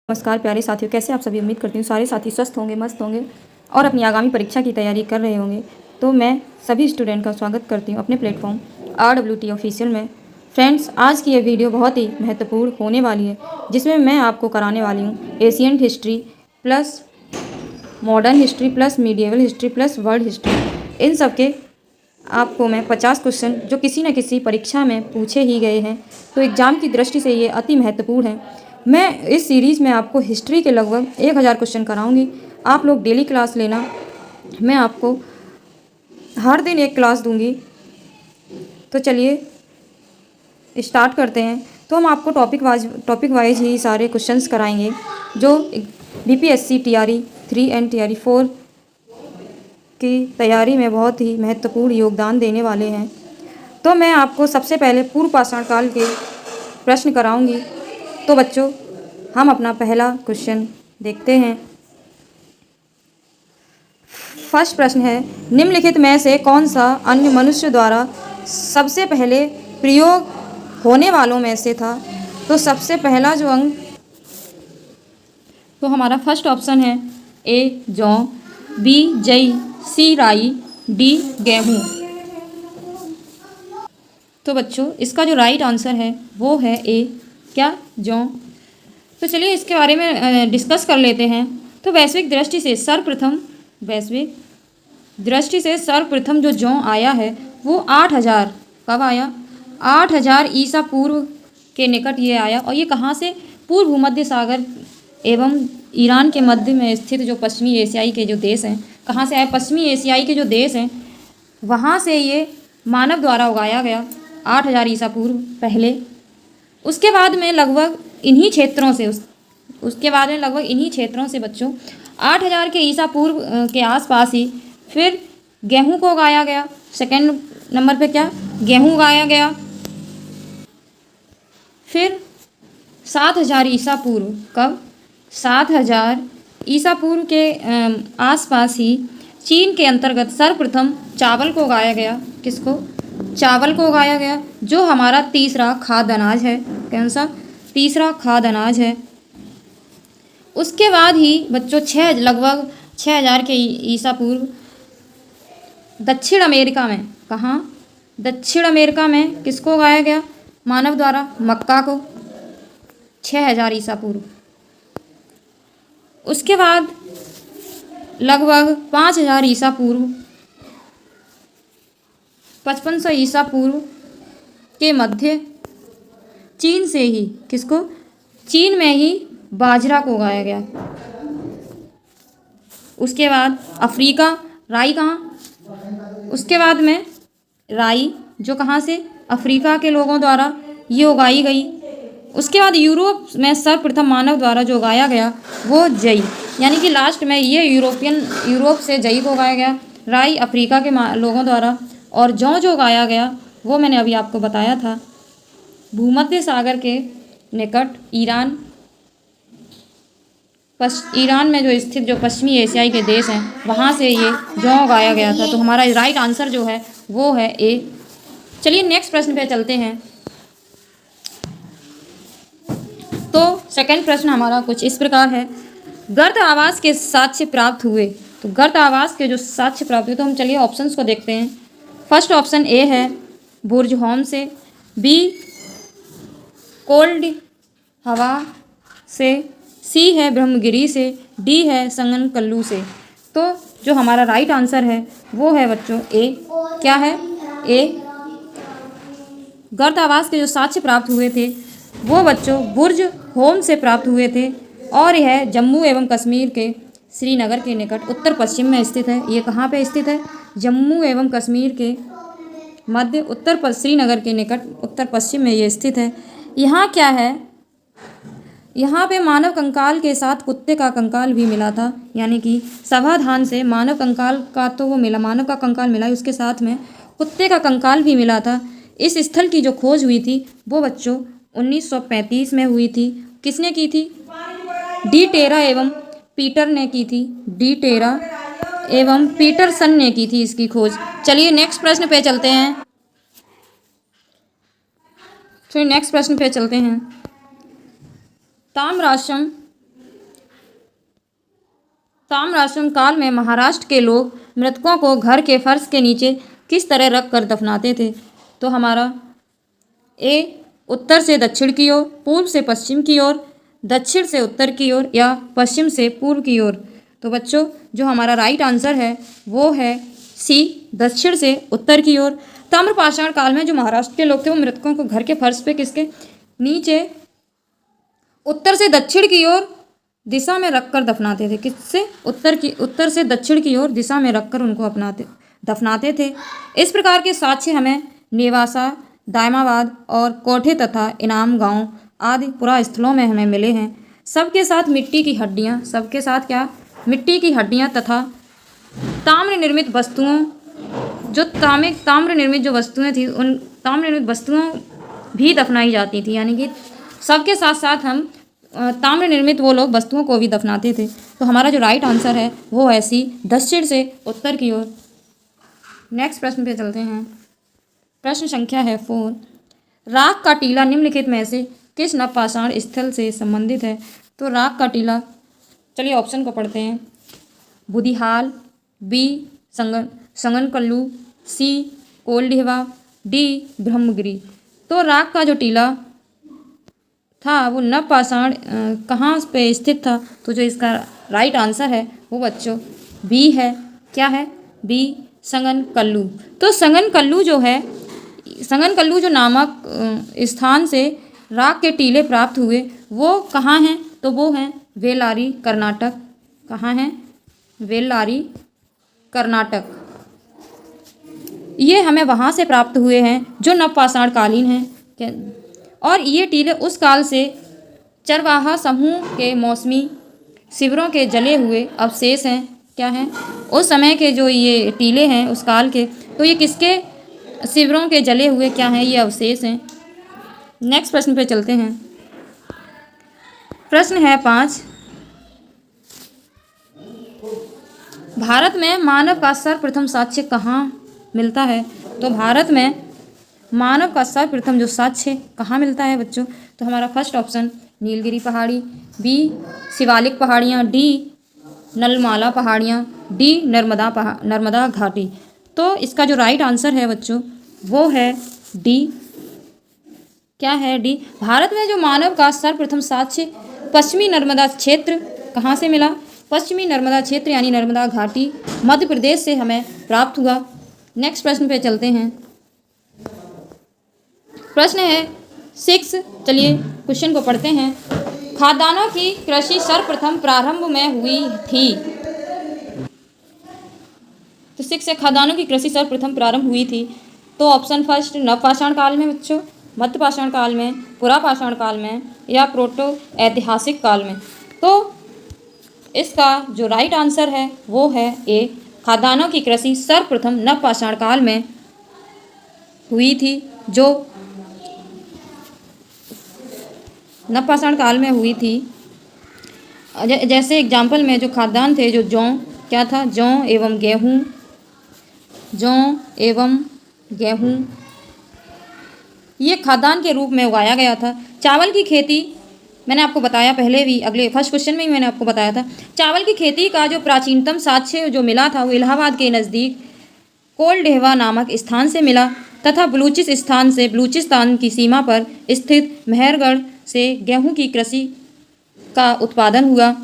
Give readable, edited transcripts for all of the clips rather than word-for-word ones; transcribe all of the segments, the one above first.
नमस्कार प्यारे साथियों, कैसे आप सभी। उम्मीद करती हूँ सारे साथी स्वस्थ होंगे, मस्त होंगे और अपनी आगामी परीक्षा की तैयारी कर रहे होंगे। तो मैं सभी स्टूडेंट का स्वागत करती हूँ अपने प्लेटफॉर्म RWT ऑफिशियल में। फ्रेंड्स, आज की ये वीडियो बहुत ही महत्वपूर्ण होने वाली है, जिसमें मैं आपको कराने वाली हूँ Asian history plus modern history plus medieval history plus world history. इन सब के आपको मैं 50 क्वेश्चन जो किसी न किसी परीक्षा में पूछे ही गए हैं, तो एग्ज़ाम की दृष्टि से ये अति महत्वपूर्ण है। मैं इस सीरीज़ में आपको हिस्ट्री के लगभग 1000 क्वेश्चन कराऊंगी। आप लोग डेली क्लास लेना, मैं आपको हर दिन एक क्लास दूंगी। तो चलिए स्टार्ट करते हैं। तो हम आपको टॉपिक वाइज ही सारे क्वेश्चंस कराएंगे जो BPSC TRE 3 एंड TRE 4 की तैयारी में बहुत ही महत्वपूर्ण योगदान देने वाले हैं। तो मैं आपको सबसे पहले पूर्व पाषाण काल के प्रश्न कराऊंगी। तो बच्चों, हम अपना पहला क्वेश्चन देखते हैं। फर्स्ट प्रश्न है, निम्नलिखित में से कौन सा अन्य मनुष्य द्वारा सबसे पहले प्रयोग होने वालों में से था। तो सबसे पहला जो अंग, तो हमारा फर्स्ट ऑप्शन है A जौ, B जई, C राई, D गेहूँ। तो बच्चों, इसका जो राइट आंसर है वो है A, क्या, जौ। तो चलिए इसके बारे में डिस्कस कर लेते हैं। तो वैश्विक दृष्टि से सर्वप्रथम जो जौ आया है वो 8000, कब आया, 8000 ईसा पूर्व के निकट ये आया। और ये कहाँ से, पूर्व भूमध्य सागर एवं ईरान के मध्य में स्थित जो पश्चिमी एशियाई के जो देश हैं, कहाँ से आए, पश्चिमी एशियाई के जो देश हैं वहाँ से ये मानव द्वारा उगाया गया 8000 ईसा पूर्व पहले। उसके बाद में लगभग इन्हीं क्षेत्रों से बच्चों 8000 के ईसा पूर्व के आसपास ही फिर गेहूं को उगाया गया। सेकंड नंबर पे क्या, गेहूं उगाया गया। फिर 7000 ईसा पूर्व, कब, 7000 ईसा पूर्व के आसपास ही चीन के अंतर्गत सर्वप्रथम चावल को उगाया गया। किसको, चावल को उगाया गया, जो हमारा तीसरा खाद्य अनाज है। कौन सा, तीसरा खाद्य अनाज है। उसके बाद ही बच्चों लगभग 6000 के ईसा पूर्व दक्षिण अमेरिका में, कहाँ, दक्षिण अमेरिका में किसको उगाया गया मानव द्वारा, मक्का को, 6000 ईसा पूर्व। उसके बाद लगभग 5000 ईसा पूर्व, 5500 ईसा पूर्व के मध्य चीन से ही, किसको, चीन में ही बाजरा को उगाया गया। उसके बाद अफ्रीका, राई कहाँ, उसके बाद में राई जो कहाँ से, अफ्रीका के लोगों द्वारा ये उगाई गई। उसके बाद यूरोप में सर्वप्रथम मानव द्वारा जो उगाया गया वो जई, यानी कि लास्ट में ये यूरोप से जई को उगाया गया, राई अफ्रीका के लोगों द्वारा। और जौ जो उगाया गया वो मैंने अभी आपको बताया था, भूमध्य सागर के निकट ईरान में जो स्थित जो पश्चिमी एशियाई के देश हैं वहाँ से ये जौ उगाया गया था। तो हमारा राइट आंसर जो है वो है A। चलिए नेक्स्ट प्रश्न पे चलते हैं। तो सेकंड प्रश्न हमारा कुछ इस प्रकार है, गर्त आवास के साक्ष्य प्राप्त हुए। तो गर्त आवास के जो साक्ष्य प्राप्त हुए, तो हम चलिए ऑप्शंस को देखते हैं। फर्स्ट ऑप्शन A है बुर्ज होम से, B कोल्ड हवा से, C है ब्रह्मगिरी से, D है संगनकल्लू से। तो जो हमारा राइट आंसर है वो है बच्चों A, क्या है, A। गर्त आवास के जो साक्ष्य प्राप्त हुए थे वो बच्चों बुर्ज होम से प्राप्त हुए थे, और यह जम्मू एवं कश्मीर के श्रीनगर के निकट उत्तर पश्चिम में स्थित है। ये कहाँ पे स्थित है, जम्मू एवं कश्मीर के मध्य श्रीनगर के निकट उत्तर पश्चिम में ये स्थित है। यहाँ क्या है, यहाँ पे मानव कंकाल के साथ कुत्ते का कंकाल भी मिला था, यानी कि सभाधान से मानव कंकाल का तो वो मिला, मानव का कंकाल मिला, उसके साथ में कुत्ते का कंकाल भी मिला था। इस स्थल की जो खोज हुई थी वो बच्चों 1935 में हुई थी। किसने की थी, डी टेरा एवं पीटर ने की थी, डी टेरा एवं पीटरसन ने की थी इसकी खोज। चलिए नेक्स्ट प्रश्न पे चलते हैं। ताम्राश्रम ताम्रपाषाण काल में महाराष्ट्र के लोग मृतकों को घर के फर्श के नीचे किस तरह रख कर दफनाते थे? तो हमारा ए उत्तर से दक्षिण की ओर, पूर्व से पश्चिम की ओर, दक्षिण से उत्तर की ओर या पश्चिम से पूर्व की ओर। तो बच्चों जो हमारा राइट आंसर है वो है सी, दक्षिण से उत्तर की ओर। ताम्रपाषाण काल में जो महाराष्ट्र के लोग थे वो मृतकों को घर के फर्श पे किसके नीचे उत्तर से दक्षिण की ओर दिशा में रखकर दफनाते थे। किससे? उत्तर से दक्षिण की ओर दिशा में रखकर उनको दफनाते थे। इस प्रकार के साक्ष्य हमें नेवासा, दायमाबाद और कोठे तथा इनाम गांव आदि पुरा स्थलों में हमें मिले हैं। सबके साथ मिट्टी की हड्डियां, सबके साथ क्या? मिट्टी की हड्डियां तथा ताम्र निर्मित वस्तुओं, जो ताम्र निर्मित जो वस्तुएं थी उन ताम्र निर्मित वस्तुओं भी दफनाई जाती थी। यानी कि सबके साथ साथ हम ताम्र निर्मित वो लोग वस्तुओं को भी दफनाते थे। तो हमारा जो राइट आंसर है वो है सी, दक्षिण से उत्तर की ओर। नेक्स्ट प्रश्न पे चलते हैं। प्रश्न संख्या है 4। राख का टीला निम्नलिखित में से किस नवपाषाण स्थल से संबंधित है? तो राख का टीला, चलिए ऑप्शन को पढ़ते हैं। बुधिहाल, बी संगनकल्लू, सी कोलडेहवा, डी ब्रह्मगिरी। तो राख का जो टीला था वो नवपाषाण कहाँ पे स्थित था? तो जो इसका राइट आंसर है वो बच्चों बी है। क्या है? बी, संगनकल्लू। तो संगनकल्लू जो नामक स्थान से राख के टीले प्राप्त हुए वो कहाँ हैं? तो वो हैं वेल्लारी, कर्नाटक। कहाँ हैं? वेल्लारी, कर्नाटक। ये हमें वहाँ से प्राप्त हुए हैं जो नवपाषाण कालीन हैं। और ये टीले उस काल से चरवाहा समूह के मौसमी शिविरों के जले हुए अवशेष हैं। क्या हैं? उस समय के जो ये टीले हैं उस काल के, तो ये किसके शिविरों के जले हुए क्या हैं? ये अवशेष हैं। नेक्स्ट प्रश्न पे चलते हैं। प्रश्न है 5। भारत में मानव का सर्वप्रथम साक्ष्य कहाँ मिलता है? तो भारत में मानव का सर्वप्रथम जो साक्ष्य कहाँ मिलता है बच्चों? तो हमारा फर्स्ट ऑप्शन नीलगिरी पहाड़ी, बी शिवालिक पहाड़ियाँ, डी नलमाला पहाड़ियाँ, डी नर्मदा घाटी। तो इसका जो राइट आंसर है बच्चों वो है डी। क्या है? डी। भारत में जो मानव का सर्वप्रथम साक्ष्य पश्चिमी नर्मदा क्षेत्र कहाँ से मिला? पश्चिमी नर्मदा क्षेत्र यानी नर्मदा घाटी मध्य प्रदेश से हमें प्राप्त हुआ। नेक्स्ट प्रश्न पे चलते हैं। प्रश्न है 6। चलिए क्वेश्चन को पढ़ते हैं। खाद्यान्नों की कृषि सर्वप्रथम प्रारंभ में हुई थी। तो 6 है खाद्यान्नों की कृषि सर्वप्रथम प्रारंभ हुई थी। तो ऑप्शन फर्स्ट नवपाषाण काल में बच्चों, मध्यपाषाण काल में, पुरापाषाण काल में या प्रोटो ऐतिहासिक काल में। तो इसका जो राइट आंसर है वो है ए, खाद्यान्नों की कृषि सर्वप्रथम नवपाषाण काल में हुई थी। जो नवपाषाण काल में हुई थी। जैसे एग्जाम्पल में जो खाद्यान्न थे, जो जौ, क्या था? जौ एवं गेहूँ ये खाद्यान्न के रूप में उगाया गया था। चावल की खेती मैंने आपको बताया पहले भी, अगले फर्स्ट क्वेश्चन में ही मैंने आपको बताया था। चावल की खेती का जो प्राचीनतम साक्ष्य जो मिला था वो इलाहाबाद के नज़दीक कोलडेहवा नामक स्थान से मिला तथा बलूचिस्तान की सीमा पर स्थित मेहरगढ़ से गेहूं की कृषि का उत्पादन हुआ।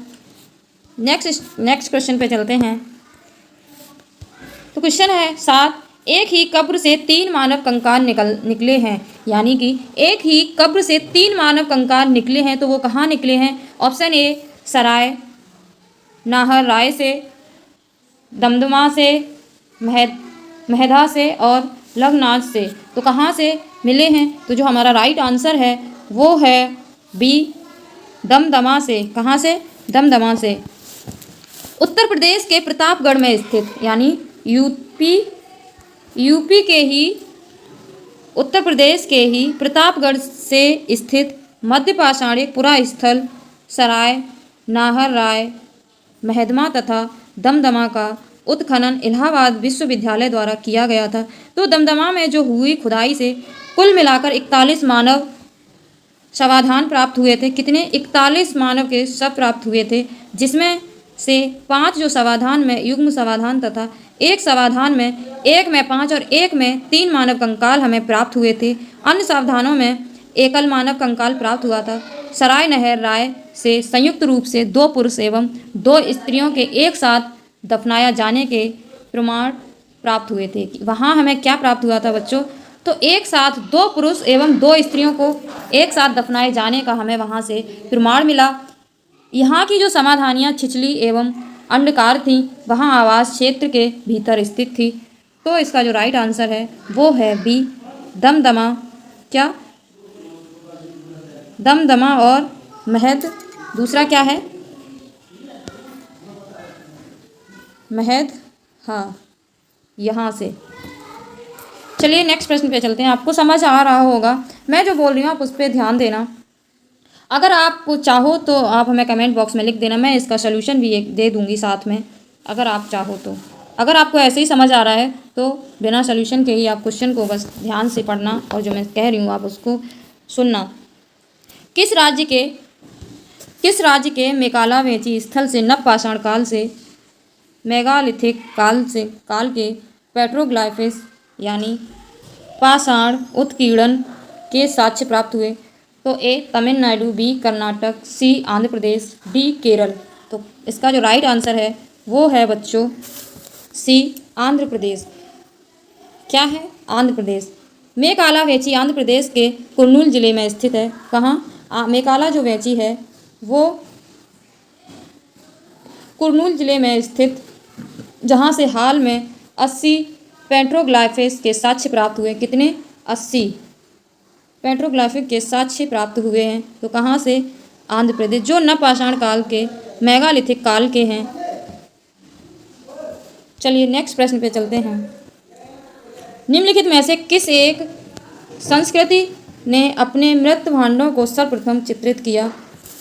नेक्स्ट क्वेश्चन पे चलते हैं। तो क्वेश्चन है 7। एक ही कब्र से 3 मानव कंकाल निकले हैं। यानी कि एक ही कब्र से 3 मानव कंकाल निकले हैं। तो वो कहाँ निकले हैं? ऑप्शन ए सराय नाहर राय से, दमदमा से, महदा से और लखनाज से। तो कहाँ से मिले हैं? तो जो हमारा राइट आंसर है वो है बी, दमदमा से। कहाँ से? दमदमा से। उत्तर प्रदेश के प्रतापगढ़ में स्थित, यानी यूपी के ही उत्तर प्रदेश के ही प्रतापगढ़ से स्थित मध्यपाषाणिक पुरा स्थल सराय नाहर राय, महदमा तथा दमदमा का उत्खनन इलाहाबाद विश्वविद्यालय द्वारा किया गया था। तो दमदमा में जो हुई खुदाई से कुल मिलाकर 41 मानव शवाधान प्राप्त हुए थे। कितने? 41 मानव के शव प्राप्त हुए थे, जिसमें से 5 जो समाधान में युग्म समाधान तथा एक समाधान में 1 में 5 और 1 में 3 मानव कंकाल हमें प्राप्त हुए थे। अन्य समाधानों में एकल मानव कंकाल प्राप्त हुआ था। सराय नहर राय से संयुक्त रूप से 2 पुरुष एवं 2 स्त्रियों के एक साथ दफनाया जाने के प्रमाण प्राप्त हुए थे। वहाँ हमें क्या प्राप्त हुआ था बच्चों? तो एक साथ 2 पुरुष एवं 2 स्त्रियों को एक साथ दफनाए जाने का हमें वहाँ से प्रमाण मिला। यहाँ की जो समाधानियाँ छिछली एवं अंडकार थीं वहाँ आवास क्षेत्र के भीतर स्थित थी। तो इसका जो राइट आंसर है वो है बी, दमदमा। क्या? दमदमा और महद। दूसरा क्या है? महद। हाँ, यहाँ से। चलिए नेक्स्ट प्रश्न पे चलते हैं। आपको समझ आ रहा होगा, मैं जो बोल रही हूँ आप उस पर ध्यान देना। अगर आप चाहो तो आप हमें कमेंट बॉक्स में लिख देना, मैं इसका सलूशन भी एक दे दूँगी साथ में, अगर आप चाहो तो। अगर आपको ऐसे ही समझ आ रहा है तो बिना सलूशन के ही आप क्वेश्चन को बस ध्यान से पढ़ना और जो मैं कह रही हूँ आप उसको सुनना। किस राज्य के मेकालावेची स्थल से नवपाषाण काल से मेगालिथिक काल के पेट्रोग्लाइफिस यानी पाषाण उत्कीर्णन के साक्ष्य प्राप्त हुए? तो ए तमिलनाडु, बी कर्नाटक, सी आंध्र प्रदेश, डी केरल। तो इसका जो राइट आंसर है वो है बच्चों सी आंध्र प्रदेश। क्या है? आंध्र प्रदेश। मेकालावेची आंध्र प्रदेश के कुर्नूल जिले में स्थित है। कहाँ? मेकाला जो वेची है वो कुर्नूल जिले में स्थित, जहाँ से हाल में 80 पेट्रोग्लाइफिस के साक्ष्य प्राप्त हुए। कितने? 80 पेट्रोग्लाइफिक के साक्ष्य प्राप्त हुए हैं। तो कहाँ से? आंध्र प्रदेश, जो नवपाषाण काल के मेगालिथिक काल के हैं। चलिए नेक्स्ट प्रश्न पे चलते हैं। निम्नलिखित में से किस एक संस्कृति ने अपने मृत भांडों को सर्वप्रथम चित्रित किया?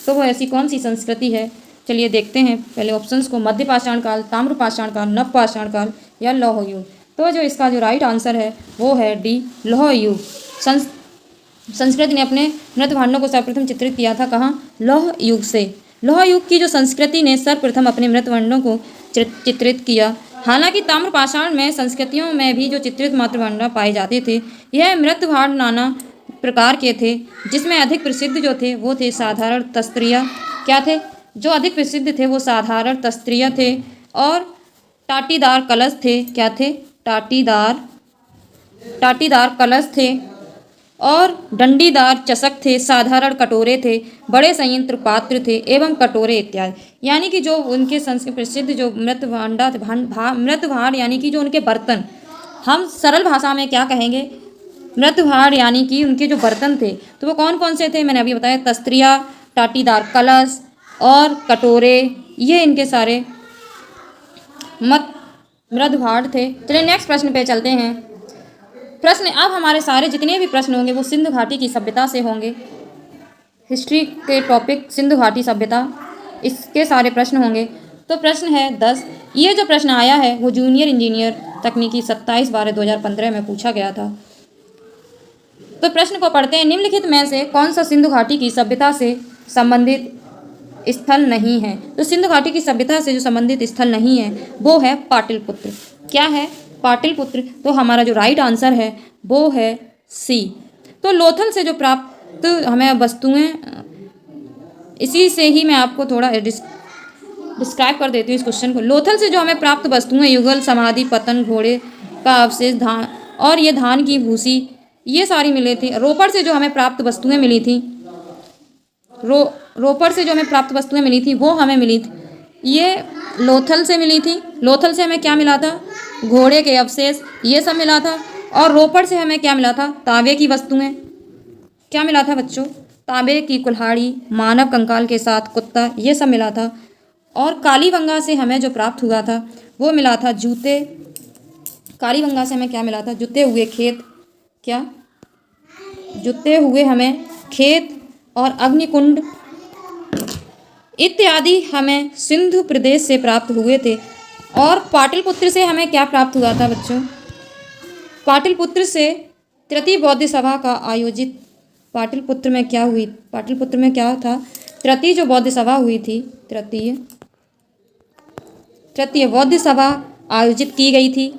तो वो ऐसी कौन सी संस्कृति है? चलिए देखते हैं पहले ऑप्शंस को। मध्यपाषाण काल, ताम्रपाषाण काल, नवपाषाण काल या लौह युग। तो जो इसका जो राइट आंसर है वो है डी, लौह युग। संस्कृति ने अपने मृत भांडों को सर्वप्रथम चित्रित किया था। कहाँ? लौह युग से। लौह युग की जो संस्कृति ने सर्वप्रथम अपने मृत भांडों को चित्रित किया। हालांकि ताम्रपाषाण में संस्कृतियों में भी जो चित्रित मातृभांड पाए जाते थे, यह मृत भांड नाना प्रकार के थे, जिसमें अधिक प्रसिद्ध जो थे वो थे साधारण तस्त्रिया। क्या थे? जो अधिक प्रसिद्ध थे वो साधारण तस्त्रिया थे और टाटीदार कलश थे। क्या थे? टाटीदार कलश थे और डंडीदार चषक थे, साधारण कटोरे थे, बड़े संयंत्र पात्र थे एवं कटोरे इत्यादि। यानी कि जो उनके संस्कृत प्रसिद्ध जो मृत भांड यानी कि जो उनके बर्तन, हम सरल भाषा में क्या कहेंगे? मृत भांड यानी कि उनके जो बर्तन थे तो वो कौन कौन से थे? मैंने अभी बताया, तस्त्रिया, टाटीदार कलश और कटोरे, ये इनके सारे मृत भांड थे। चलिए नेक्स्ट प्रश्न पे चलते हैं। प्रश्न अब हमारे सारे जितने भी प्रश्न होंगे वो सिंधु घाटी की सभ्यता से होंगे। हिस्ट्री के टॉपिक सिंधु घाटी सभ्यता, इसके सारे प्रश्न होंगे। तो प्रश्न है 10। ये जो प्रश्न आया है वो जूनियर इंजीनियर तकनीकी 27/12/2015 में पूछा गया था। तो प्रश्न को पढ़ते हैं। निम्नलिखित में से कौन सा सिंधु घाटी की सभ्यता से संबंधित स्थल नहीं है? तो सिंधु घाटी की सभ्यता से जो संबंधित स्थल नहीं है वो है पाटलिपुत्र। क्या है? पाटलिपुत्र। तो हमारा जो राइट आंसर है वो है सी। तो लोथल से जो प्राप्त हमें वस्तुएं, इसी से ही मैं आपको थोड़ा डिस्क्राइब कर देती हूँ इस क्वेश्चन को। लोथल से जो हमें प्राप्त वस्तुएं युगल, समाधि, पतन, घोड़े का अवशेष, धान और ये धान की भूसी, ये सारी मिली थी। रोपड़ से जो हमें प्राप्त वस्तुएं मिली थी, रोपड़ से जो हमें प्राप्त वस्तुएं मिली थी वो हमें मिली थी, ये लोथल से मिली थी। लोथल से हमें क्या मिला था? घोड़े के अवशेष, ये सब मिला था। और रोपड़ से हमें क्या मिला था? तांबे की वस्तुएं। क्या मिला था बच्चों? तांबे की कुल्हाड़ी, मानव कंकाल के साथ कुत्ता, ये सब मिला था। और कालीबंगा से हमें जो प्राप्त हुआ था वो मिला था जूते। कालीबंगा से हमें क्या मिला था? जुते हुए खेत। क्या? जुते हुए हमें खेत और अग्निकुंड इत्यादि हमें सिंधु प्रदेश से प्राप्त हुए थे। और पाटलिपुत्र से हमें क्या प्राप्त हुआ था बच्चों? पाटलिपुत्र से तृतीय बौद्ध सभा का आयोजित, पाटलिपुत्र में क्या हुई? पाटलिपुत्र में क्या था? तृतीय जो बौद्ध सभा हुई थी, तृतीय तृतीय बौद्ध सभा आयोजित की गई थी,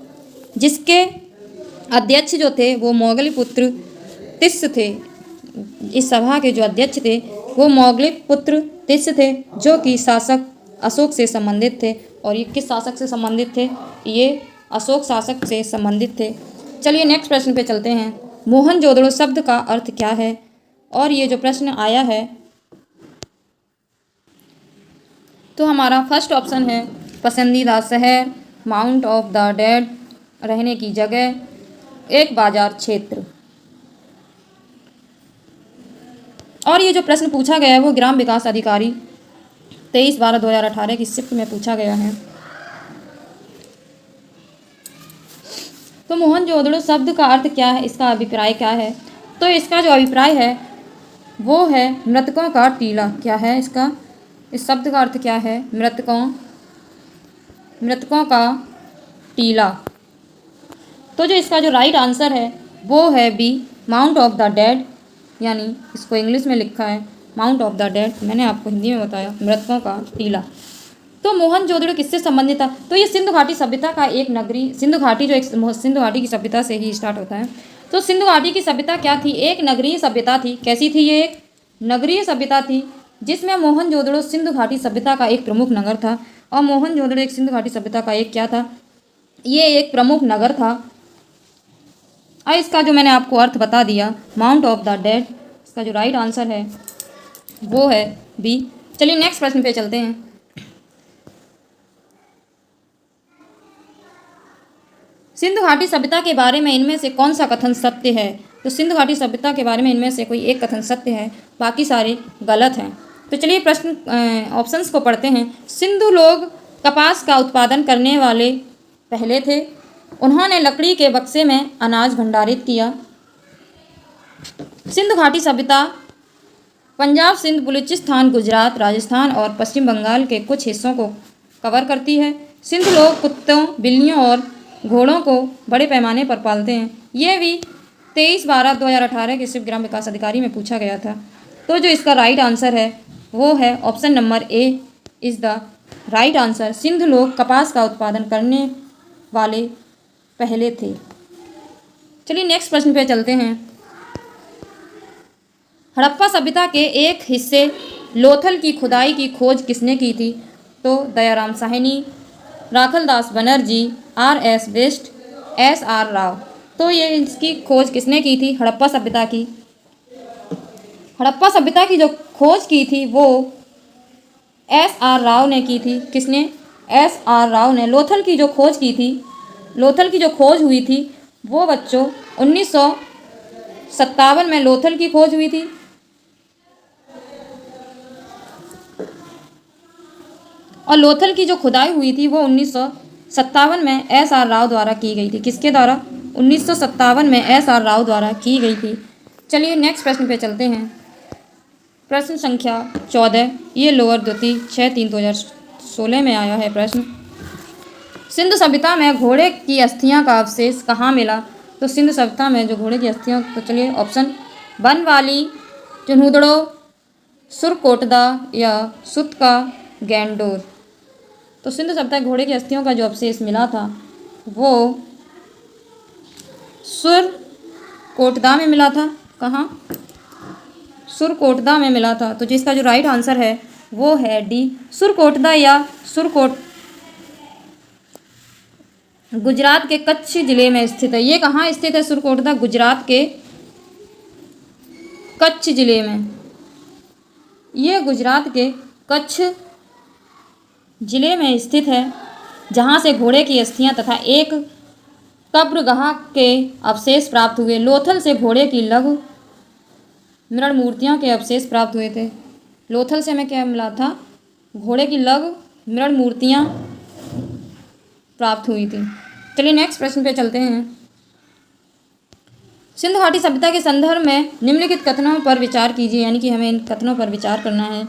जिसके अध्यक्ष जो थे वो मोगलीपुत्र तिस्स थे। इस सभा के जो अध्यक्ष थे वो मोगलीपुत्र तिस्स थे, जो कि शासक अशोक से संबंधित थे। और ये किस शासक से संबंधित थे? ये अशोक शासक से संबंधित थे। चलिए नेक्स्ट प्रश्न पे चलते हैं। मोहनजोदड़ो शब्द का अर्थ क्या है? और ये जो प्रश्न आया है तो हमारा फर्स्ट ऑप्शन है पसंदीदा शहर, माउंट ऑफ द डेड, रहने की जगह, एक बाजार क्षेत्र। और ये जो प्रश्न पूछा गया है वो ग्राम विकास अधिकारी 23/12/2018 की शिफ्ट में पूछा गया है। तो मोहनजोदड़ो शब्द का अर्थ क्या है, इसका अभिप्राय क्या है? तो इसका जो अभिप्राय है वो है मृतकों का टीला। क्या है इसका? इस शब्द का अर्थ क्या है? मृतकों का टीला। तो जो इसका जो राइट आंसर है वो है B, mount of the dead, यानी इसको इंग्लिश में लिखा है माउंट ऑफ द डेड, मैंने आपको हिंदी में बताया मृतकों का टीला। तो मोहनजोदड़ो किससे संबंधित था? तो ये सिंधु घाटी सभ्यता का एक नगरी, सिंधु घाटी जो एक सिंधु घाटी की सभ्यता से ही स्टार्ट होता है। तो सिंधु घाटी की सभ्यता क्या थी? एक नगरीय सभ्यता थी। कैसी थी ये? एक नगरीय सभ्यता थी, जिसमें मोहनजोदड़ो सिंधु घाटी सभ्यता का एक प्रमुख नगर था। और मोहनजोदड़ो एक सिंधु घाटी सभ्यता का एक क्या था? ये एक प्रमुख नगर था। और इसका जो मैंने आपको अर्थ बता दिया माउंट ऑफ द डेड, इसका जो राइट आंसर है वो है बी। चलिए नेक्स्ट प्रश्न पे चलते हैं। सिंधु घाटी सभ्यता के बारे में इनमें से कौन सा कथन सत्य है? तो सिंधु घाटी सभ्यता के बारे में इनमें से कोई एक कथन सत्य है, बाकी सारे गलत हैं। तो चलिए प्रश्न ऑप्शंस को पढ़ते हैं। सिंधु लोग कपास का उत्पादन करने वाले पहले थे। उन्होंने लकड़ी के बक्से में अनाज भंडारित किया। सिंधु घाटी सभ्यता पंजाब, सिंध, बलूचिस्तान, गुजरात, राजस्थान और पश्चिम बंगाल के कुछ हिस्सों को कवर करती है। सिंधु लोग कुत्तों, बिल्लियों और घोड़ों को बड़े पैमाने पर पालते हैं। यह भी 23/12/2018 के शिव ग्राम विकास अधिकारी में पूछा गया था। तो जो इसका राइट आंसर है वो है option number A is the right answer. Sindhu लोग कपास का उत्पादन करने वाले पहले थे। चलिए नेक्स्ट प्रश्न पे चलते हैं। हड़प्पा सभ्यता के एक हिस्से लोथल की खुदाई की खोज किसने की थी? तो Dayaram Sahni, Rakhaldas Banerjee, R.S. Best, S.R. Rao. तो ये इसकी खोज किसने की थी हड़प्पा सभ्यता की? हड़प्पा सभ्यता की जो खोज की थी वो S.R. राव ने की थी। किसने? S.R. राव ने। लोथल की जो खोज की थी, लोथल की जो खोज हुई थी वो बच्चों 1957 में लोथल की खोज हुई थी। और लोथल की जो खुदाई हुई थी वो 1957 में S.R. राव द्वारा की गई थी। किसके द्वारा? 1957 में S.R. राव द्वारा की गई थी। चलिए नेक्स्ट प्रश्न पे चलते हैं। प्रश्न संख्या 14, ये लोअर द्वितीय 6/3/2016 में आया है प्रश्न। सिंधु सभ्यता में घोड़े की अस्थियां का अवशेष कहाँ मिला? तो सिंधु सभ्यता में जो घोड़े की अस्थियां, तो चलिए ऑप्शन बनवाली, चुन्हुदड़ो, सुरकोटदा या सुतका गैंडोर। तो सिंधु सभ्यता घोड़े की अस्थियों का जो अवशेष मिला था वो सुरकोटदा में मिला था। कहाँ? सुरकोटदा में मिला था। तो जिसका जो राइट आंसर है वो है डी, सुरकोटदा या सुरकोट, गुजरात के कच्छ जिले में स्थित है। ये कहाँ स्थित है सुरकोटदा? गुजरात के कच्छ जिले में। ये गुजरात के कच्छ जिले में स्थित है, जहाँ से घोड़े की अस्थियाँ तथा एक कब्रगाह के अवशेष प्राप्त हुए। लोथल से घोड़े की लघु मृण मूर्तियों के अवशेष प्राप्त हुए थे। लोथल से हमें क्या मिला था? घोड़े की लघु मृण मूर्तियाँ प्राप्त हुई थी। चलिए नेक्स्ट प्रश्न पे चलते हैं। सिंधु घाटी सभ्यता के संदर्भ में निम्नलिखित कथनों पर विचार कीजिए, यानी कि हमें इन कथनों पर विचार करना है।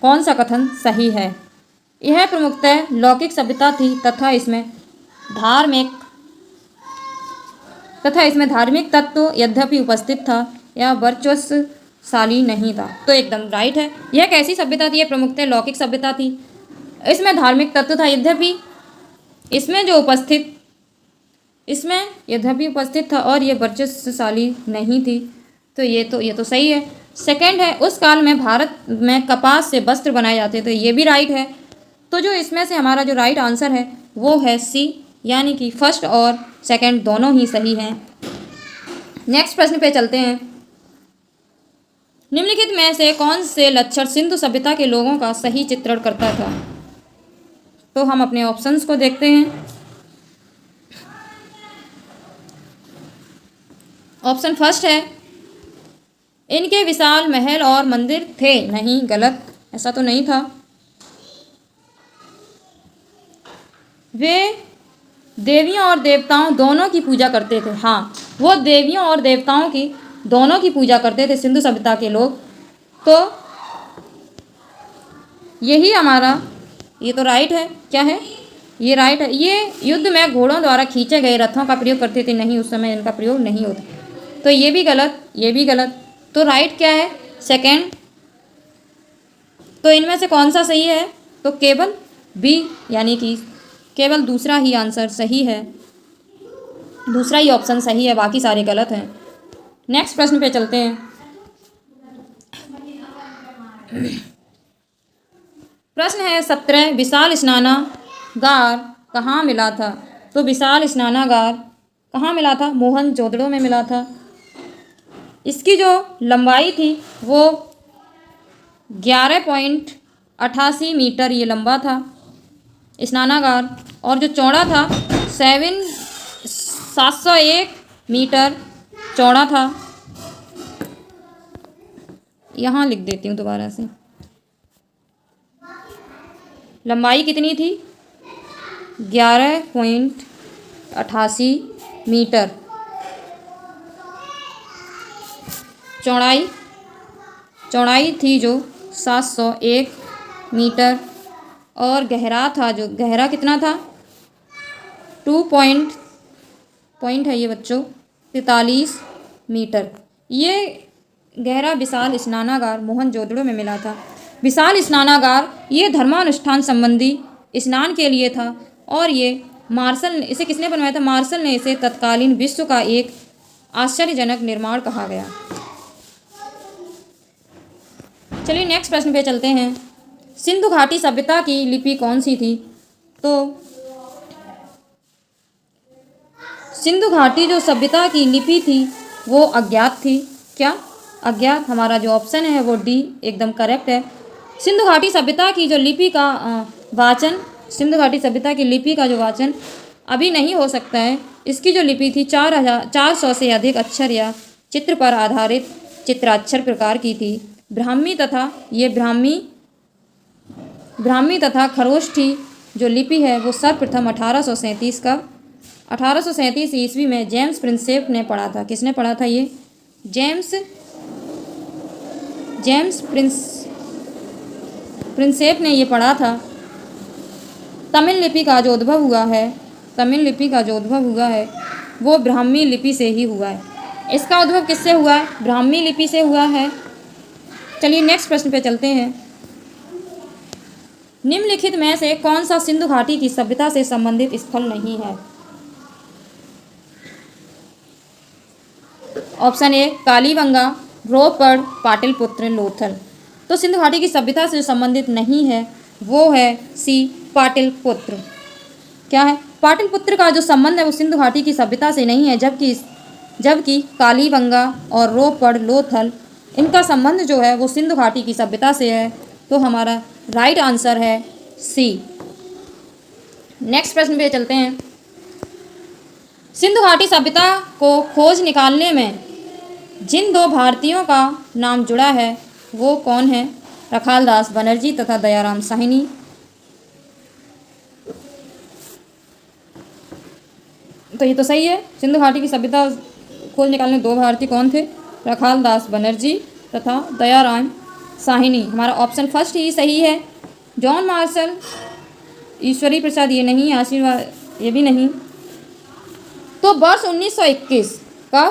कौन सा कथन सही है? यह प्रमुखतः लौकिक सभ्यता थी तथा इसमें धार्मिक तत्व यद्यपि उपस्थित था, यह वर्चस्वशाली नहीं था। तो एकदम राइट है। यह कैसी सभ्यता थी? यह प्रमुखतः लौकिक सभ्यता थी। इसमें धार्मिक तत्व था, यद्यपि इसमें उपस्थित था और ये वर्चस्वशाली नहीं थी। तो ये तो सही है। सेकंड है, उस काल में भारत में कपास से वस्त्र बनाए जाते थे, ये भी राइट है। तो जो इसमें से हमारा जो राइट आंसर है वो है सी, यानी कि फर्स्ट और सेकंड दोनों ही सही हैं। नेक्स्ट प्रश्न पे चलते हैं। निम्नलिखित में से कौन से लक्षण सिंधु सभ्यता के लोगों का सही चित्रण करता था? तो हम अपने ऑप्शंस को देखते हैं। ऑप्शन फर्स्ट है, इनके विशाल महल और मंदिर थे। नहीं, गलत, ऐसा तो नहीं था। वे देवियों और देवताओं दोनों की पूजा करते थे। हाँ, वो देवियों और देवताओं की दोनों की पूजा करते थे सिंधु सभ्यता के लोग। तो यही हमारा, ये तो राइट है। क्या है? ये राइट है। ये युद्ध में घोड़ों द्वारा खींचे गए रथों का प्रयोग करते थे। नहीं, उस समय इनका प्रयोग नहीं होता। तो ये भी गलत, ये भी गलत। तो राइट क्या है? सेकंड। तो इनमें से कौन सा सही है? तो केवल बी, यानी कि केवल दूसरा ही आंसर सही है, दूसरा ही ऑप्शन सही है, बाकी सारे गलत हैं। नेक्स्ट प्रश्न पे चलते हैं। प्रश्न है 17, विशाल स्नानागार कहाँ मिला था? तो विशाल स्नानागार कहाँ मिला था? मोहनजोदड़ो में मिला था। इसकी जो लंबाई थी वो 11.88 मीटर ये लंबा था स्नानागार, और जो चौड़ा था 701 मीटर चौड़ा था। यहाँ लिख देती हूँ दोबारा से, लंबाई कितनी थी? 11.88 मीटर। चौड़ाई थी जो 701 मीटर, और गहरा था, जो गहरा कितना था? 2 पॉइंट है ये बच्चों, 43 मीटर। ये गहरा विशाल स्नानागार मोहनजोदड़ो में मिला था। विशाल स्नानागार ये धर्मानुष्ठान संबंधी स्नान के लिए था, और ये इसे किसने बनवाया था? मार्शल ने इसे तत्कालीन विश्व का एक आश्चर्यजनक निर्माण कहा गया। चलिए नेक्स्ट प्रश्न पे चलते हैं। सिंधु घाटी सभ्यता की लिपि कौन सी थी? तो सिंधु घाटी जो सभ्यता की लिपि थी वो अज्ञात थी। क्या? अज्ञात। हमारा जो ऑप्शन है वो डी एकदम करेक्ट है। सिंधु घाटी सभ्यता की जो लिपि का वाचन, सिंधु घाटी सभ्यता की लिपि का जो वाचन अभी नहीं हो सकता है। इसकी जो लिपि थी 400 से अधिक अक्षर या चित्र पर आधारित चित्राक्षर प्रकार की थी। ब्राह्मी तथा खरोष्ठी जो लिपि है वो सर्वप्रथम 1837 ईस्वी में जेम्स प्रिंसेप ने पढ़ा था। किसने पढ़ा था? ये जेम्स प्रिंसेप ने ये पढ़ा था। तमिल लिपि का जो उद्भव हुआ है वो ब्राह्मी लिपि से ही हुआ है। इसका उद्भव किससे हुआ है? ब्राह्मी लिपि से हुआ है। चलिए नेक्स्ट प्रश्न पे चलते हैं। निम्नलिखित में से कौन सा सिंधु घाटी की सभ्यता से संबंधित स्थल नहीं है? ऑप्शन ए, कालीबंगा, रोपड़, पाटलिपुत्र, लोथल। तो सिंधु घाटी की सभ्यता से संबंधित नहीं है वो है सी, पाटलिपुत्र। क्या है? पाटलिपुत्र का जो संबंध है वो सिंधु घाटी की सभ्यता से नहीं है, जबकि कालीबंगा और रोपड़, लोथल इनका संबंध जो है वो सिंधु घाटी की सभ्यता से है। तो हमारा राइट आंसर है सी। नेक्स्ट प्रश्न पे चलते हैं। सिंधु घाटी सभ्यता को खोज निकालने में जिन दो भारतीयों का नाम जुड़ा है वो कौन है? रखाल दास बनर्जी तथा दयाराम साहनी। तो ये तो सही है। सिंधु घाटी की सभ्यता खोज निकालने दो भारतीय कौन थे? रखाल दास बनर्जी तथा दयाराम साहनी। हमारा ऑप्शन फर्स्ट ही सही है। जॉन मार्शल, ईश्वरी प्रसाद ये नहीं, आशीर्वाद ये भी नहीं। तो वर्ष 1921 का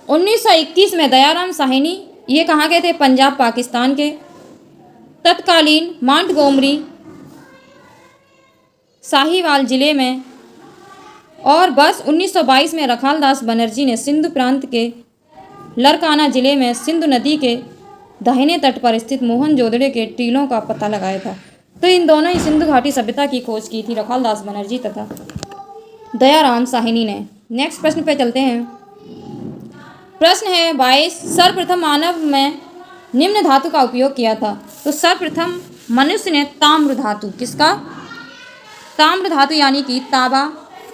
1921 में दयाराम साहनी ये कहाँ के थे? पंजाब पाकिस्तान के। तत्कालीन मांटगोमरी साहिवाल जिले में, और बस 1922 में रखालदास बनर्जी ने सिंधु प्रांत के लरकाना जिले में सिंधु नदी के दाहिने तट पर स्थित मोहनजोदड़ो के टीलों का पता लगाया था। तो इन दोनों ही सिंधु घाटी सभ्यता की खोज की थी रखालदास बनर्जी तथा दयाराम साहनी ने। नेक्स्ट प्रश्न पे चलते हैं। प्रश्न है 22, सर्वप्रथम मानव में निम्न धातु का उपयोग किया था। तो सर्वप्रथम मनुष्य ने ताम्र धातु, किसका? ताम्र धातु यानी कि तांबा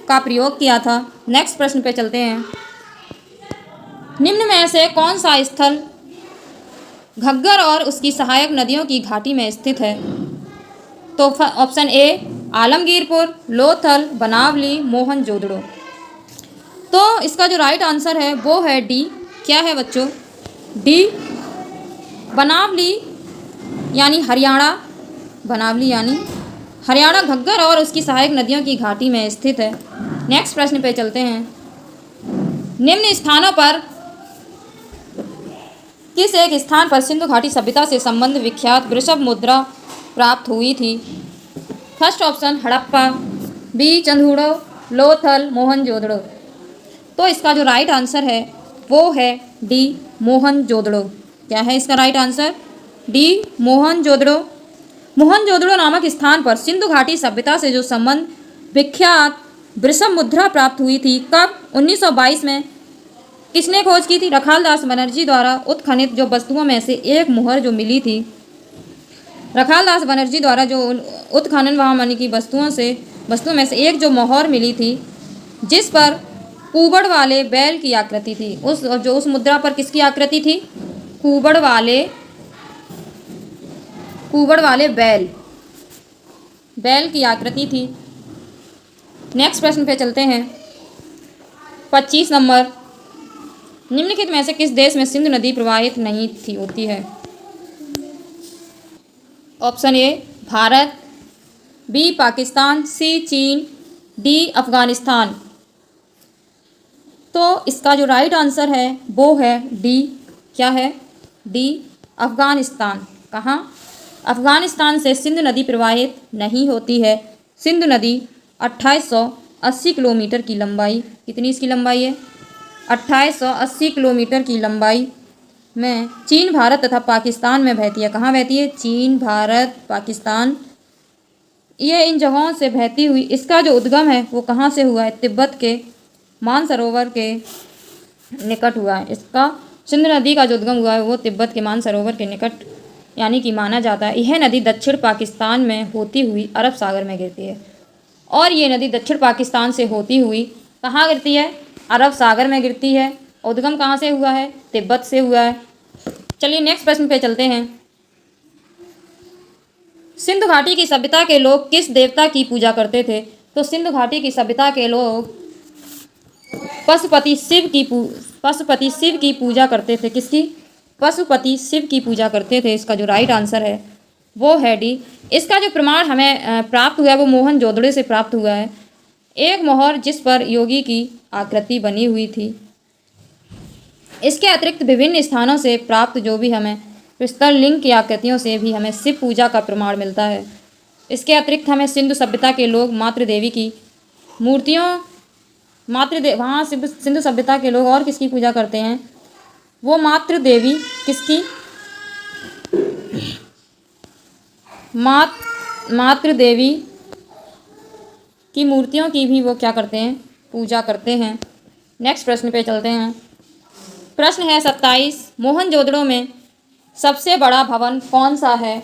का प्रयोग किया था। नेक्स्ट प्रश्न पे चलते हैं। निम्न में से कौन सा स्थल घग्गर और उसकी सहायक नदियों की घाटी में स्थित है? तो ऑप्शन ए आलमगीरपुर, लोथल, बनावली, मोहनजोदड़ो। तो इसका जो राइट आंसर है वो है डी। क्या है बच्चों? डी, बनावली यानी हरियाणा, बनावली यानी हरियाणा घग्गर और उसकी सहायक नदियों की घाटी में स्थित है। नेक्स्ट प्रश्न पे चलते हैं। निम्न स्थानों पर किस एक स्थान पर सिंधु घाटी सभ्यता से संबंध विख्यात वृषभ मुद्रा प्राप्त हुई थी? First option Harappa, B Chanhudaro, Lothal, Mohenjodaro. तो इसका जो राइट आंसर है वो है डी मोहनजोदड़ो। क्या है इसका right answer? D Mohenjodaro. Mohenjodaro नामक स्थान पर सिंधु घाटी सभ्यता से जो संबंध विख्यात वृषभ मुद्रा प्राप्त हुई थी, कब? 1922 में। किसने खोज की थी? रखालदास बनर्जी द्वारा उत्खनित जो वस्तुओं में से एक मुहर जो मिली थी, रखालदास बनर्जी द्वारा जो उत्खनन वहाँ मानी की वस्तुओं में से एक जो मोहर मिली थी जिस पर कुबड़ वाले बैल की आकृति थी। उस मुद्रा पर किसकी आकृति थी? कुबड़ वाले बैल की आकृति थी। नेक्स्ट प्रश्न पे चलते हैं। 25 नंबर, निम्नलिखित में से किस देश में सिंधु नदी प्रवाहित नहीं होती है? Option A Bharat, B Pakistan, C चीन, डी अफगानिस्तान। तो इसका जो राइट आंसर है वो है डी। क्या है? डी अफगानिस्तान। कहाँ? अफगानिस्तान से सिंधु नदी प्रवाहित नहीं होती है। सिंधु नदी 2880 किलोमीटर की लंबाई, कितनी इसकी लंबाई है? 2880 किलोमीटर की लंबाई में चीन, भारत तथा पाकिस्तान में बहती है। कहाँ बहती है? चीन, भारत, पाकिस्तान, ये इन जगहों से बहती हुई। इसका जो उद्गम है वो कहाँ से हुआ है? तिब्बत के मानसरोवर के निकट हुआ है। इसका सिंधु नदी का जो उद्गम हुआ है वो तिब्बत के मानसरोवर के निकट यानी कि माना जाता है। यह नदी दक्षिण पाकिस्तान में होती हुई अरब सागर में गिरती है। और ये नदी दक्षिण पाकिस्तान से होती हुई कहाँ गिरती है? अरब सागर में गिरती है। उद्गम कहाँ से हुआ है? तिब्बत से हुआ है। चलिए नेक्स्ट प्रश्न पे चलते हैं। सिंधु घाटी की सभ्यता के लोग किस देवता की पूजा करते थे? तो सिंधु घाटी की सभ्यता के लोग पशुपति शिव की पूजा करते थे। किसकी? पशुपति शिव की पूजा करते थे। इसका जो राइट आंसर है वो है डी। इसका जो प्रमाण हमें प्राप्त हुआ है वो मोहनजोदड़ो से प्राप्त हुआ है। एक मोहर जिस पर योगी की आकृति बनी हुई थी। इसके अतिरिक्त विभिन्न स्थानों से प्राप्त जो भी हमें प्रस्तर लिंग की आकृतियों से भी हमें शिव पूजा का प्रमाण मिलता है। इसके अतिरिक्त हमें सिंधु सभ्यता के लोग मातृ देवी की मूर्तियों वहाँ सिंधु सभ्यता के लोग और किसकी पूजा करते हैं? वो मातृ देवी, किसकी? मातृ देवी की मूर्तियों की भी वो क्या करते हैं? पूजा करते हैं। नेक्स्ट प्रश्न पे चलते हैं। प्रश्न है 27, मोहनजोदड़ो में सबसे बड़ा भवन कौन सा है?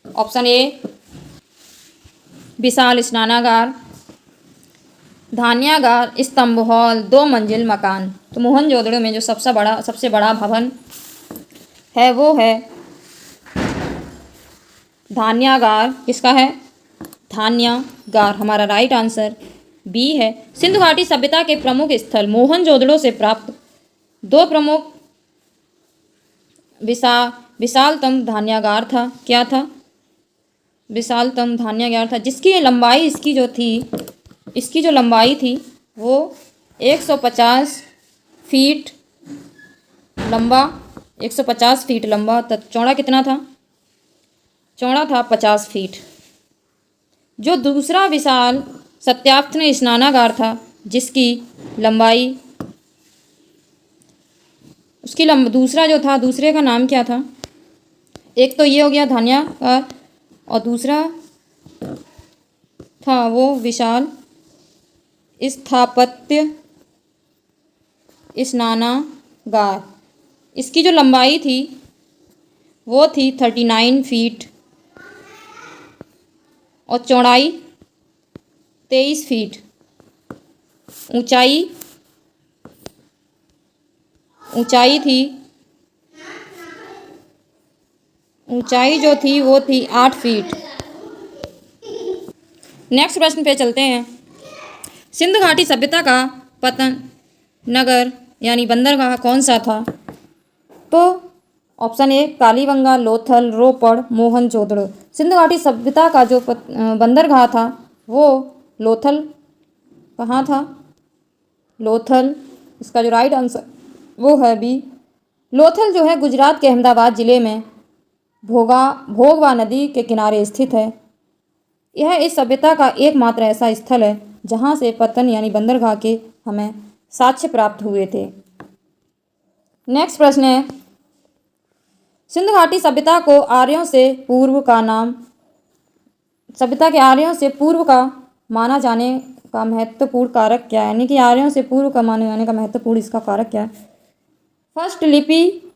ऑप्शन ए विशाल स्नानागार, धान्यागार, स्तंभ हॉल, 2 मंजिल मकान। तो मोहनजोदड़ो में जो सबसे बड़ा भवन है वो है धान्यागार। किसका है? धान्यागार। हमारा राइट आंसर बी है। सिंधु घाटी सभ्यता के प्रमुख स्थल मोहनजोदड़ो से प्राप्त 2 प्रमुख विशालतम धान्यागार था। क्या था? विशालतम धान्यागार था, जिसकी लंबाई इसकी जो लंबाई थी वो 150 फीट लंबा, 150 फीट लंबा। तो चौड़ा कितना था? चौड़ा था 50 फीट। जो दूसरा विशाल सत्यार्थन स्नानागार था, जिसकी लंबाई दूसरा जो था, दूसरे का नाम क्या था? एक तो ये हो गया धान्यागार और दूसरा था वो विशाल स्थापत्य स्नानागार। इसकी जो लंबाई थी वो थी 39 फीट और चौड़ाई 23 फीट। ऊंचाई जो थी वो थी 8 फीट। नेक्स्ट प्रश्न पे चलते हैं। सिंधु घाटी सभ्यता का पतन नगर यानी बंदरगाह कौन सा था? तो ऑप्शन ए कालीबंगा, लोथल, रोपड़, मोहनजोदड़ो। सिंधु घाटी सभ्यता का जो बंदरगाह था वो लोथल। कहाँ था? लोथल। इसका जो राइट आंसर वो है बी। लोथल जो है गुजरात के अहमदाबाद जिले में भोगवा नदी के किनारे स्थित है। यह इस सभ्यता का एकमात्र ऐसा स्थल है जहाँ से पतन यानी बंदरगाह के हमें साक्ष्य प्राप्त हुए थे। नेक्स्ट प्रश्न है, सिंधु घाटी सभ्यता के आर्यों से पूर्व का माना जाने का महत्वपूर्ण कारक क्या है? यानी कि आर्यों से पूर्व का माने जाने का महत्वपूर्ण इसका कारक क्या है? फर्स्ट लिपि,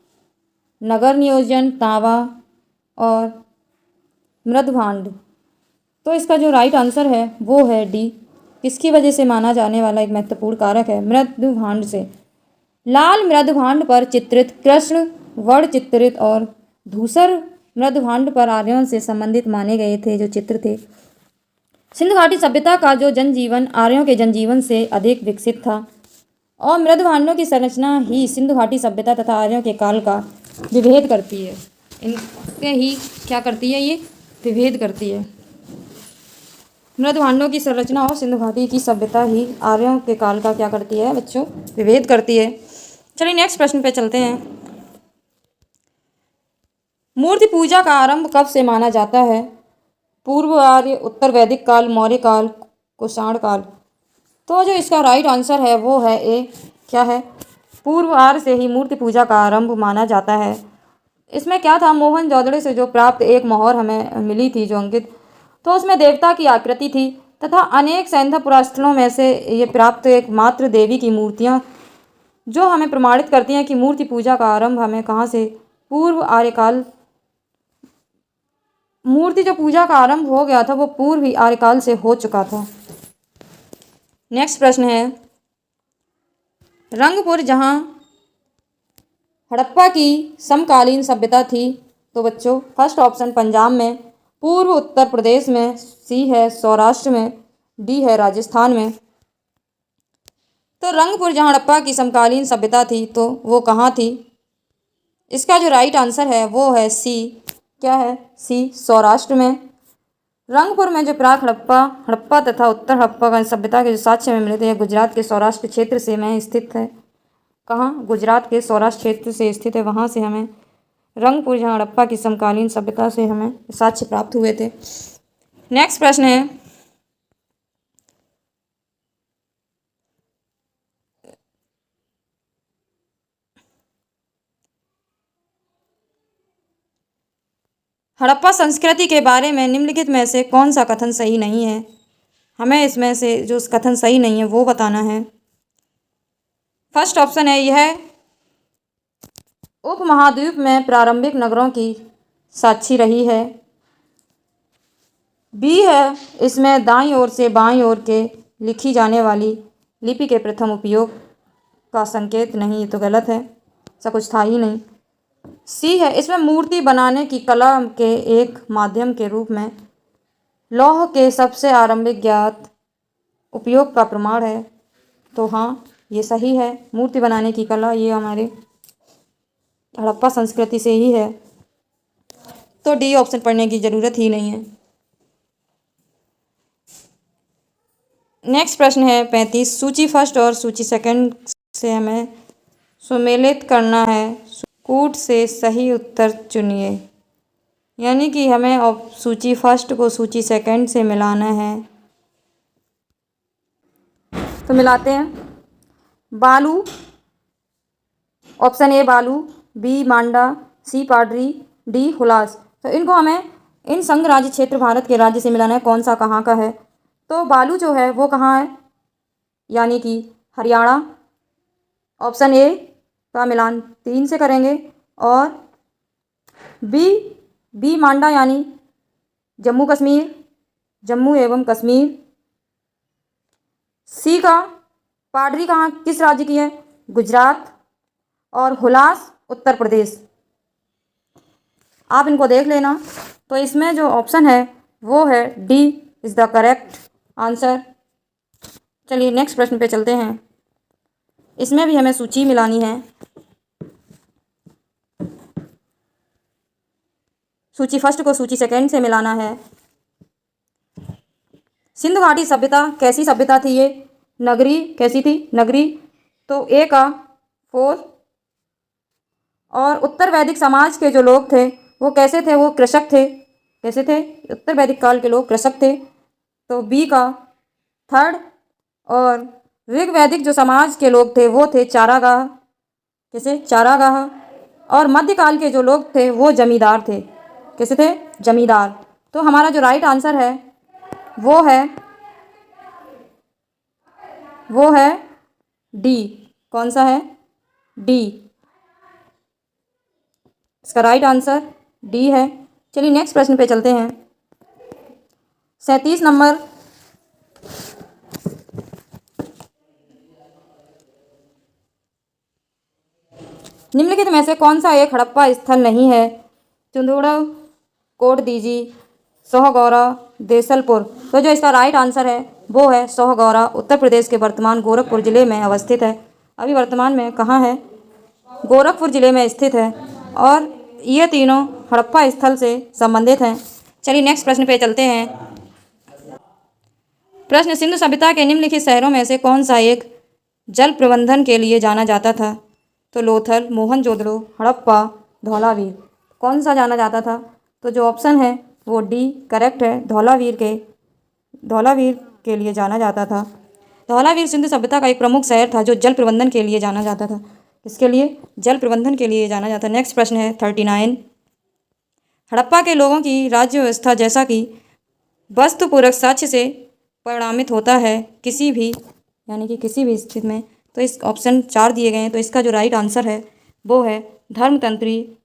नगर नियोजन, तांबा और मृदभांड। तो इसका जो राइट आंसर है वो है डी। किसकी वजह से माना जाने वाला एक महत्वपूर्ण कारक है? मृदभांड से। लाल मृदभांड पर चित्रित कृष्ण वर्ण चित्रित और धूसर मृदभांड पर आर्यों से संबंधित माने गए थे जो चित्र थे। सिंधु घाटी सभ्यता का जो जनजीवन आर्यों के जनजीवन से अधिक विकसित था और मृदभांडों की संरचना ही सिंधु घाटी सभ्यता तथा आर्यों के काल का विभेद करती है। इनके ही क्या करती है? ये विभेद करती है। मृदभांडों की संरचना और सिंधु घाटी की सभ्यता ही आर्यों के काल का क्या करती है बच्चों? विभेद करती है। चलिए नेक्स्ट प्रश्न पे चलते हैं। मूर्ति पूजा का आरंभ कब से माना जाता है? पूर्व आर्य, उत्तर वैदिक काल, मौर्य काल, कुषाण काल। तो जो इसका राइट आंसर है वो है ए। क्या है? पूर्व आर्य से ही मूर्ति पूजा का आरंभ माना जाता है। इसमें क्या था? मोहनजोदड़ो से जो प्राप्त एक मोहर हमें मिली थी जो अंकित, तो उसमें देवता की आकृति थी तथा अनेक सैंधव पुरास्थलों में से ये प्राप्त एकमात्र देवी की मूर्तियाँ जो हमें प्रमाणित करती हैं कि मूर्ति पूजा का आरंभ हमें कहाँ से? पूर्व आर्यकाल। मूर्ति जो पूजा का आरंभ हो गया था वो पूर्व ही आर्यकाल से हो चुका था। नेक्स्ट प्रश्न है, रंगपुर जहाँ हड़प्पा की समकालीन सभ्यता थी, तो बच्चों फर्स्ट ऑप्शन पंजाब में, पूर्व उत्तर प्रदेश में, सी है सौराष्ट्र में, डी है राजस्थान में। तो रंगपुर जहाँ हड़प्पा की समकालीन सभ्यता थी तो वो कहाँ थी? इसका जो राइट आंसर है वो है सी। क्या है? सी, सौराष्ट्र में। रंगपुर में जो प्राक हड़प्पा तथा उत्तर हड़प्पा का सभ्यता के जो साक्ष्य में मिले थे गुजरात के सौराष्ट्र क्षेत्र से में स्थित है। कहाँ? गुजरात के सौराष्ट्र क्षेत्र से स्थित है। वहाँ से हमें रंगपुर जहाँ हड़प्पा की समकालीन सभ्यता से हमें साक्ष्य प्राप्त हुए थे। नेक्स्ट प्रश्न है, हड़प्पा संस्कृति के बारे में निम्नलिखित में से कौन सा कथन सही नहीं है? हमें इसमें से जो कथन सही नहीं है वो बताना है। फर्स्ट ऑप्शन है यह उपमहाद्वीप में प्रारंभिक नगरों की साक्षी रही है। बी है इसमें दाईं ओर से बाईं ओर के लिखी जाने वाली लिपि के प्रथम उपयोग का संकेत नहीं, ये तो गलत है, ऐसा कुछ था ही नहीं। सी है इसमें मूर्ति बनाने की कला के एक माध्यम के रूप में लौह के सबसे आरंभिक ज्ञात उपयोग का प्रमाण है। तो हाँ, ये सही है। मूर्ति बनाने की कला ये हमारे हड़प्पा संस्कृति से ही है। तो डी ऑप्शन पढ़ने की ज़रूरत ही नहीं है। नेक्स्ट प्रश्न है 35। सूची फर्स्ट और सूची सेकंड से हमें सुमेलित करना है। कूट से सही उत्तर चुनिए। यानी कि हमें सूची फर्स्ट को सूची सेकंड से मिलाना है। तो मिलाते हैं। बालू, ऑप्शन ए बालू, बी मांडा, सी पाडरी, डी हुलास। तो इनको हमें इन संघ राज्य क्षेत्र भारत के राज्य से मिलाना है, कौन सा कहाँ का है। तो बालू जो है वो कहाँ है, यानी कि हरियाणा। ऑप्शन ए का मिलान 3 से करेंगे। और बी मांडा यानी जम्मू कश्मीर, जम्मू एवं कश्मीर। सी का पाडरी कहाँ, किस राज्य की है, गुजरात। और हुलास उत्तर प्रदेश। आप इनको देख लेना। तो इसमें जो ऑप्शन है वो है D is the correct answer. चलिए नेक्स्ट प्रश्न पे चलते हैं। इसमें भी हमें सूची मिलानी है। सूची फर्स्ट को सूची सेकंड से मिलाना है। सिंधु घाटी सभ्यता कैसी सभ्यता थी ये, नगरी कैसी थी, नगरी। तो ए का 4। और उत्तर वैदिक समाज के जो लोग थे वो कैसे थे, वो कृषक थे। कैसे थे, उत्तर वैदिक काल के लोग कृषक थे। तो बी का 3rd। और ऋग वैदिक जो समाज के लोग थे वो थे चारागाह। कैसे, चारागाह। और मध्यकाल के जो लोग थे वो जमींदार थे। कैसे थे, जमींदार। तो हमारा जो राइट आंसर है वो है डी। कौन सा है, डी। इसका राइट आंसर डी है। चलिए नेक्स्ट प्रश्न पे चलते हैं। 37 नंबर। निम्नलिखित में से कौन सा एक हड़प्पा स्थल नहीं है, चंदोड़ा, कोटदीजी, सोहगौरा, देसलपुर। तो जो इसका राइट आंसर है वो है सोहगौरा, उत्तर प्रदेश के वर्तमान गोरखपुर जिले में अवस्थित है। अभी वर्तमान में कहाँ है, गोरखपुर जिले में स्थित है। और ये तीनों हड़प्पा स्थल से संबंधित हैं। चलिए नेक्स्ट प्रश्न पे चलते हैं। प्रश्न, सिंधु सभ्यता के निम्नलिखित शहरों में से कौन सा एक जल प्रबंधन के लिए जाना जाता था। तो लोथल, मोहनजोदड़ो, हड़प्पा, धौलावीर। कौन सा जाना जाता था। तो जो ऑप्शन है वो डी करेक्ट है, धौलावीर के लिए जाना जाता था। धौलावीर सिंधु सभ्यता का एक प्रमुख शहर था जो जल प्रबंधन के लिए जाना जाता था। किसके लिए, जल प्रबंधन के लिए जाना जाता है। नेक्स्ट प्रश्न है 39। हड़प्पा के लोगों की राज्य व्यवस्था जैसा कि वस्तुपूरक साक्ष्य से परिणामित होता है किसी भी, यानी कि किसी भी स्थिति में। तो इस ऑप्शन 4 दिए गए हैं। तो इसका जो राइट आंसर है वो है धर्मतंत्री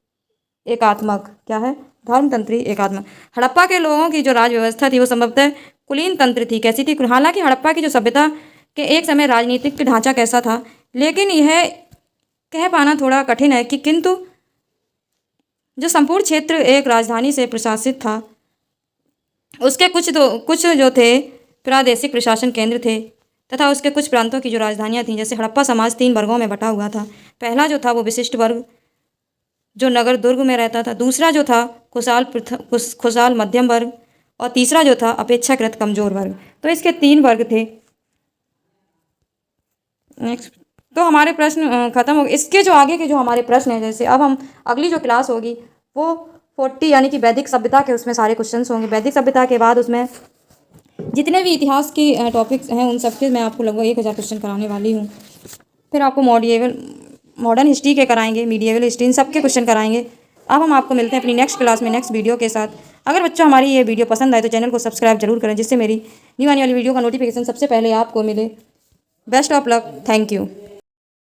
एकात्मक। क्या है, धर्मतंत्री एकात्मक। हड़प्पा के लोगों की जो राज्य व्यवस्था थी वो संभवतः कुलीन तंत्र थी। कैसी थी, हालांकि हड़प्पा की जो सभ्यता के एक समय राजनीतिक ढांचा कैसा था, लेकिन यह कह पाना थोड़ा कठिन है कि किंतु जो संपूर्ण क्षेत्र एक राजधानी से प्रशासित था, उसके कुछ जो थे प्रादेशिक प्रशासन केंद्र थे, तथा उसके कुछ प्रांतों की जो राजधानियां थीं। जैसे हड़प्पा समाज 3 वर्गों में बटा हुआ था। पहला जो था वो विशिष्ट वर्ग जो नगर दुर्ग में रहता था, दूसरा जो था खुशहाल मध्यम वर्ग, और तीसरा जो था अपेक्षाकृत कमजोर वर्ग। तो इसके 3 वर्ग थे। नेक्स्ट, तो हमारे प्रश्न खत्म हो गए। इसके जो आगे के जो हमारे प्रश्न हैं, जैसे अब हम अगली जो क्लास होगी वो 40 यानी कि वैदिक सभ्यता के उसमें सारे क्वेश्चंस होंगे। वैदिक सभ्यता के बाद उसमें जितने भी इतिहास की टॉपिक्स हैं उन सब के मैं आपको लगभग 1000 क्वेश्चन कराने वाली हूँ। फिर आपको मॉडर्न हिस्ट्री के कराएंगे, मीडिएवल हिस्ट्री, इन सब के क्वेश्चन कराएंगे। अब हम आपको मिलते हैं अपनी नेक्स्ट क्लास में नेक्स्ट वीडियो के साथ। अगर बच्चों हमारी ये वीडियो पसंद आए तो चैनल को सब्सक्राइब जरूर करें, जिससे मेरी न्यू आने वाली वीडियो का नोटिफिकेशन सबसे पहले आपको मिले। Best of luck, thank you.